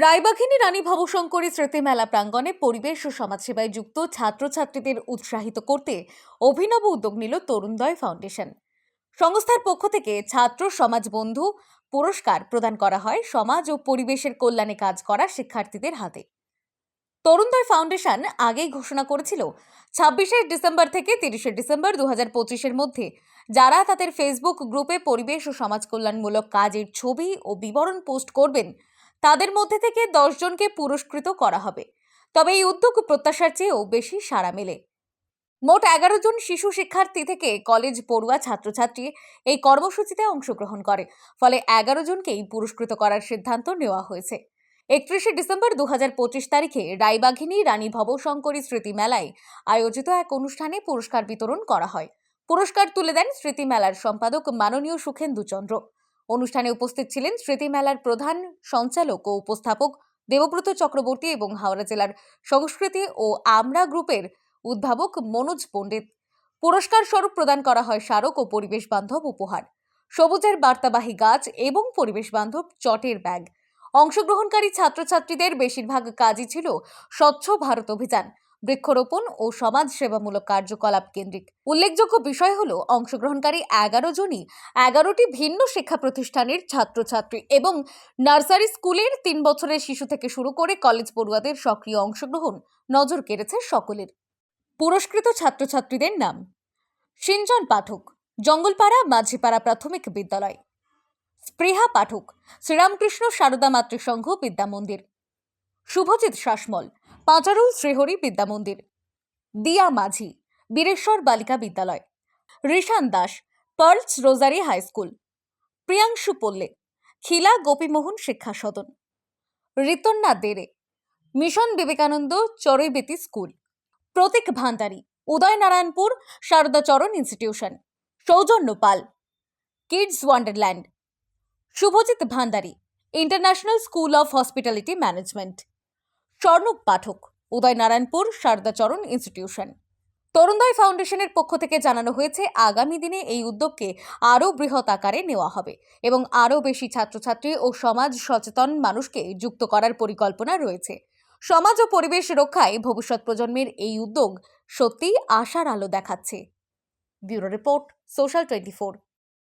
রায়বাঘিনী রানী ভবশঙ্করী স্মৃতি মেলা প্রাঙ্গণে পরিবেশ ও সমাজসেবায় যুক্ত ছাত্রছাত্রীদের উৎসাহিত করতে অভিনব উদ্যোগ নিল তরুণদয় ফাউন্ডেশন। সংস্থার পক্ষ থেকে ছাত্র সমাজ বন্ধু পুরস্কার প্রদান করা হয় সমাজ ও পরিবেশের কল্যাণে কাজ করা শিক্ষার্থীদের হাতে। তরুণদয় ফাউন্ডেশন আগেই ঘোষণা করেছিল 26শে ডিসেম্বর থেকে 30শে ডিসেম্বর 2025-এর মধ্যে যারা তাদের ফেসবুক গ্রুপে পরিবেশ ও সমাজ কল্যাণমূলক কাজের ছবি ও বিবরণ পোস্ট করবেন তাদের মধ্যে থেকে 10 জনকে পুরস্কৃত করা হবে। তবে এই উদ্যোগ প্রত্যাশার চেয়েও বেশি সাড়া মেলে। মোট 11 জন শিশু শিক্ষার্থী থেকে কলেজ পড়ুয়া ছাত্রছাত্রী এই কর্মসূচিতে অংশগ্রহণ করে, ফলে 11 জনকেই পুরস্কৃত করার সিদ্ধান্ত নেওয়া হয়েছে। 31শে ডিসেম্বর 2025 তারিখে রায়বাঘিনী রানী ভবশঙ্করী স্মৃতি মেলায় আয়োজিত এক অনুষ্ঠানে পুরস্কার বিতরণ করা হয়। পুরস্কার তুলে দেন স্মৃতি মেলার সম্পাদক মাননীয় সুখেন্দু চন্দ্র। অনুষ্ঠানে উপস্থিত ছিলেন স্মৃতি মেলার প্রধান সঞ্চালক ও উপস্থাপক দেবব্রত চক্রবর্তী এবং হাওড়া জেলার সংস্কৃতি ও আমরা গ্রুপের উদ্ভাবক মনোজ পণ্ডিত। পুরস্কার স্বরূপ প্রদান করা হয় স্মারক ও পরিবেশ বান্ধব উপহার, সবুজের বার্তাবাহী গাছ এবং পরিবেশ বান্ধব চটের ব্যাগ। অংশগ্রহণকারী ছাত্রছাত্রীদের বেশিরভাগ কাজই ছিল স্বচ্ছ ভারত অভিযান, বৃক্ষরোপণ ও সমাজ সেবামূলক কার্যকলাপ কেন্দ্রিক। উল্লেখযোগ্য বিষয় হলো অংশগ্রহণকারী 11 জনই 11টি ভিন্ন শিক্ষা প্রতিষ্ঠানের ছাত্রছাত্রী এবং নার্সারি স্কুলের 3 বছরের শিশু থেকে শুরু করে কলেজ পড়ুয়াদের সক্রিয় অংশগ্রহণ নজর কেড়েছে সকলের। পুরস্কৃত ছাত্রছাত্রীদের নাম: সিঞ্জন পাঠক, জঙ্গলপাড়া মাঝিপাড়া প্রাথমিক বিদ্যালয়; স্পৃহা পাঠক, শ্রীরামকৃষ্ণ সারদা মাতৃসংঘ বিদ্যা মন্দির; শুভজিৎ শাসমল, পাঁচারুল শ্রীহরি বিদ্যা মন্দির; দিয়া মাঝি, Bireshwar Balika Vidyalaya; Rishan Das, Pearls Rosary High School; Priyanshu Palle, Khila Gopimohan Shiksha Sadan; Ritanna Dere, Mission Vivekananda Charaiveti School; Pratik Bhandari, Udaynarayanpur Saradacharan Institution; Soujanya Pal, Kids Wonderland; Subhajit Bhandari, International School of Hospitality Management; Swarnab Pathak, Udaynarayanpur Saradacharan Institution. Tarunodoy ফাউন্ডেশনের পক্ষ থেকে জানানো হয়েছে আগামী দিনে এই উদ্যোগকে আরও বৃহৎ আকারে নেওয়া হবে এবং আরও বেশি ছাত্রছাত্রী ও সমাজ সচেতন মানুষকে যুক্ত করার পরিকল্পনা রয়েছে। সমাজ ও পরিবেশ রক্ষায় ভবিষ্যৎ প্রজন্মের এই উদ্যোগ সত্যিই আশার আলো দেখাচ্ছে। Bureau report, social 24।